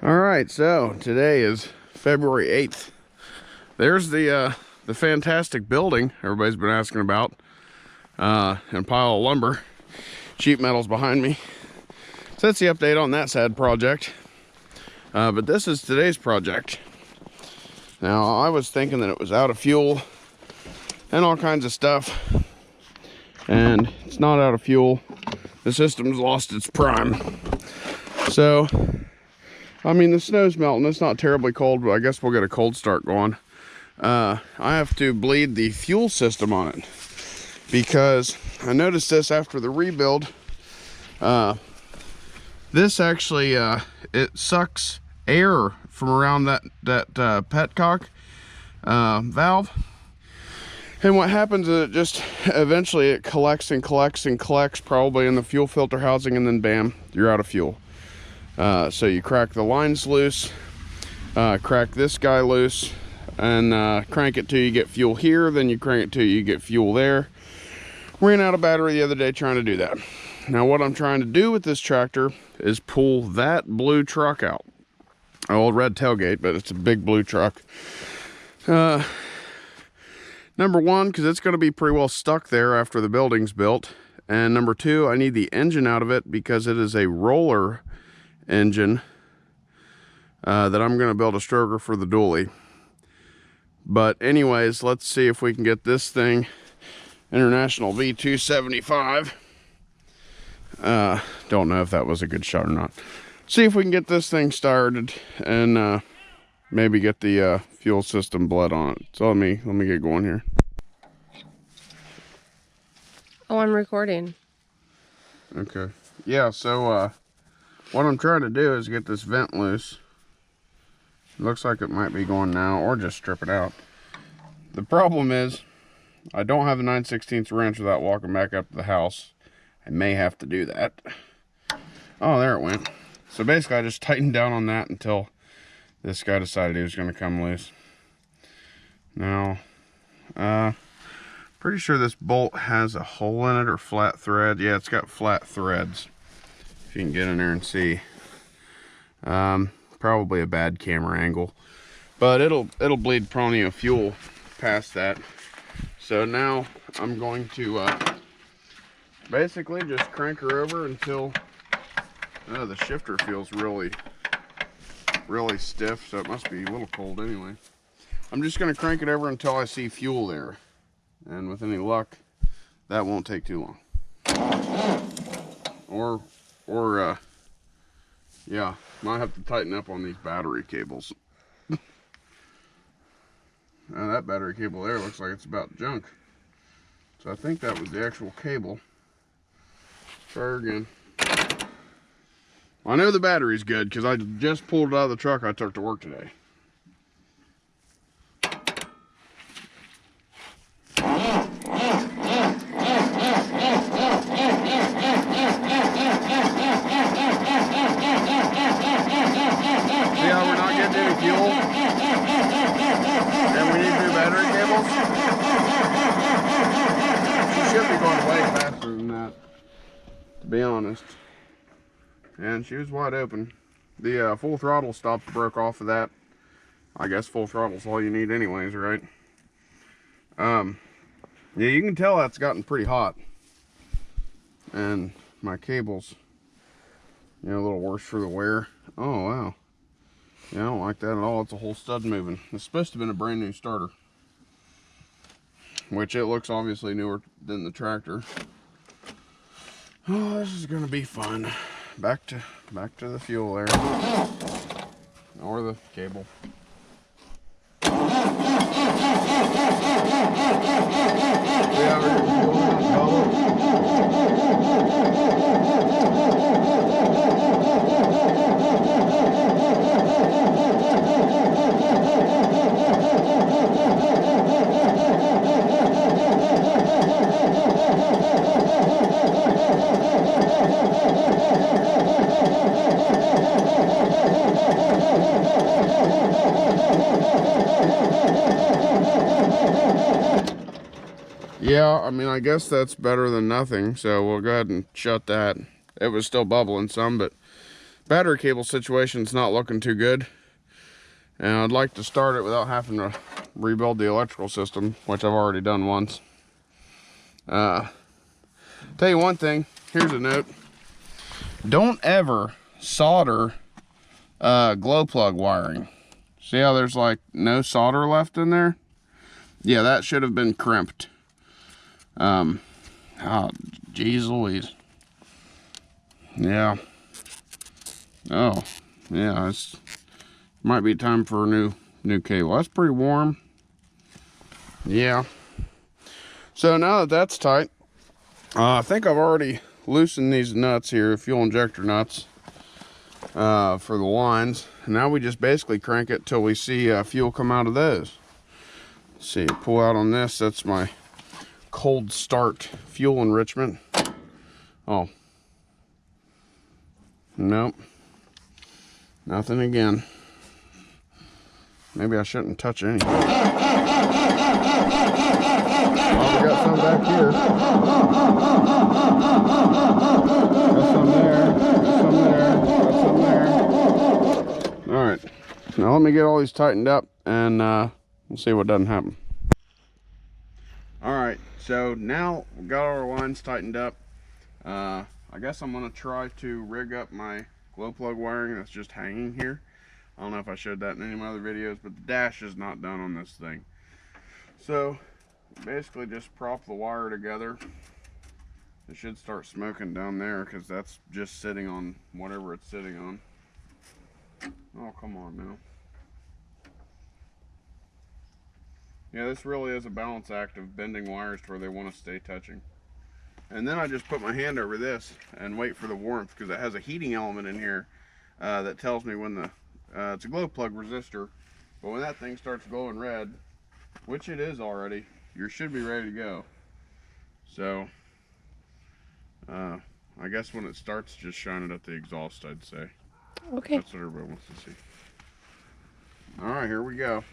All right, so today is February 8th. There's the fantastic building everybody's been asking about, and pile of lumber. Sheet metal's behind me. So that's the update on that sad project. But this is today's project. Now, I was thinking that it was out of fuel and all kinds of stuff, and it's not out of fuel. The system's lost its prime. So, I mean, the snow's melting. It's not terribly cold, but I guess we'll get a cold start going. I have to bleed the fuel system on it because I noticed this after the rebuild. This actually, it sucks air from around that petcock valve. And what happens is it just, eventually it collects and collects and collects probably in the fuel filter housing, and then bam, you're out of fuel. So you crack the lines loose, crack this guy loose, and crank it till you get fuel here, then you crank it till you get fuel there. Ran out of battery the other day trying to do that. Now what I'm trying to do with this tractor is pull that blue truck out. Old red tailgate, but it's a big blue truck. Number one, because it's going to be pretty well stuck there after the building's built. And number two, I need the engine out of it because it is a roller engine that I'm going to build a stroker for the dually. But anyways, let's see if we can get this thing, International b275. Don't know if that was a good shot or not. See if we can get this thing started and maybe get the fuel system bled on it. So let me get going here. Oh, I'm recording. Okay. Yeah, so what I'm trying to do is get this vent loose. It looks like it might be going now, or just strip it out. The problem is I don't have a 9/16 wrench without walking back up to the house. I may have to do that. Oh, there it went. So basically I just tightened down on that until this guy decided he was going to come loose. Now, pretty sure this bolt has a hole in it or flat thread. Yeah, it's got flat threads. If you can get in there and see. Probably a bad camera angle, but it'll bleed plenty of fuel past that. So now I'm going to basically just crank her over until the shifter feels really stiff, so it must be a little cold anyway. I'm just going to crank it over until I see fuel there, and with any luck that won't take too long. Or yeah, might have to tighten up on these battery cables. Now that battery cable there looks like it's about junk, so I think that was the actual cable. Try again. Well, I know the battery's good because I just pulled it out of the truck I took to work today. See how we're not getting any fuel? And we need new battery cables? She should be going way faster than that, to be honest. And she was wide open. The full throttle stopped broke off of that. I guess full throttle's all you need anyways, right? Yeah, you can tell that's gotten pretty hot. And my cable's, a little worse for the wear. Oh, wow. Yeah, I don't like that at all. It's a whole stud moving. It's supposed to have been a brand new starter, which it looks obviously newer than the tractor. Oh, this is gonna be fun. Back to the fuel there, or the cable. Yeah, I mean, I guess that's better than nothing, so we'll go ahead and shut that. It was still bubbling some, but battery cable situation's not looking too good. And I'd like to start it without having to rebuild the electrical system, which I've already done once. Tell you one thing, here's a note. Don't ever solder glow plug wiring. See how there's like no solder left in there? Yeah, that should have been crimped. Oh, geez Louise. Yeah. Oh, yeah, it's might be time for a new cable. That's pretty warm. Yeah. So now that that's tight, I think I've already loosened these nuts here, fuel injector nuts, for the lines. Now we just basically crank it till we see fuel come out of those. Let's see, pull out on this. That's my cold start fuel enrichment. Oh. Nope. Nothing again. Maybe I shouldn't touch anything. Oh, we got some back here. Got some there. Got some there. Got some there. All right. Now let me get all these tightened up, and we'll see what doesn't happen. All right. So now we got all our lines tightened up. I guess I'm gonna try to rig up my glow plug wiring that's just hanging here. I don't know if I showed that in any of my other videos, but the dash is not done on this thing. So basically just prop the wire together. It should start smoking down there because that's just sitting on whatever it's sitting on. Oh, come on now. Yeah, this really is a balance act of bending wires to where they want to stay touching. And then I just put my hand over this and wait for the warmth, because it has a heating element in here that tells me when the it's a glow plug resistor, but when that thing starts glowing red, which it is already, you should be ready to go. So I guess when it starts, just shine it at the exhaust, I'd say. Okay. That's what everybody wants to see. All right, here we go.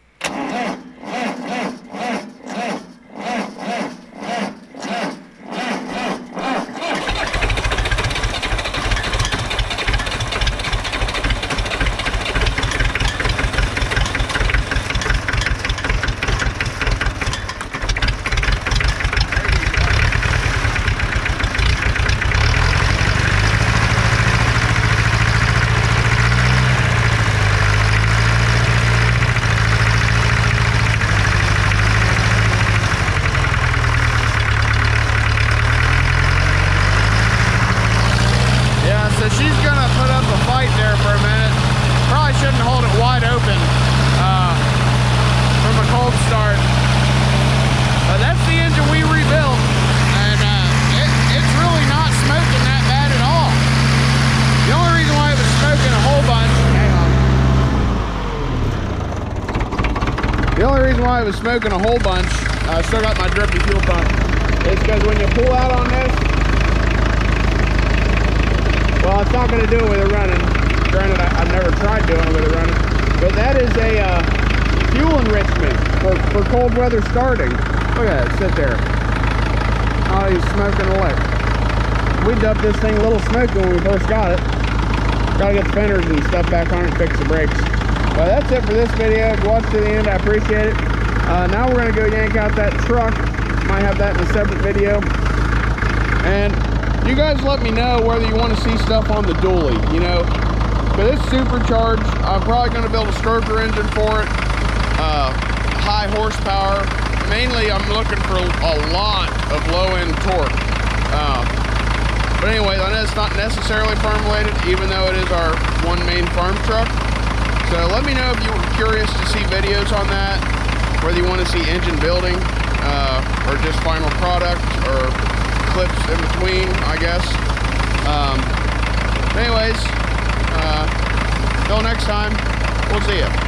The only reason why I was smoking a whole bunch, I still got my drippy fuel pump, is because when you pull out on this, well, it's not going to do it with it running. Granted, I've never tried doing it with it running, but that is a fuel enrichment for cold weather starting. Look at it, sit there. Oh, he's smoking a lick. We dubbed this thing Little Smoky when we first got it. Got to get the fenders and stuff back on it and fix the brakes. Well, that's it for this video. If you watched to the end, I appreciate it. Now we're going to go yank out that truck. Might have that in a separate video. And you guys let me know whether you want to see stuff on the dually, you know. But it's supercharged. I'm probably going to build a stroker engine for it. High horsepower. Mainly, I'm looking for a lot of low-end torque. But anyway, I know it's not necessarily farm-related, even though it is our one main farm truck. So let me know if you were curious to see videos on that, whether you want to see engine building, or just final product, or clips in between, I guess. Anyways, till next time, we'll see you.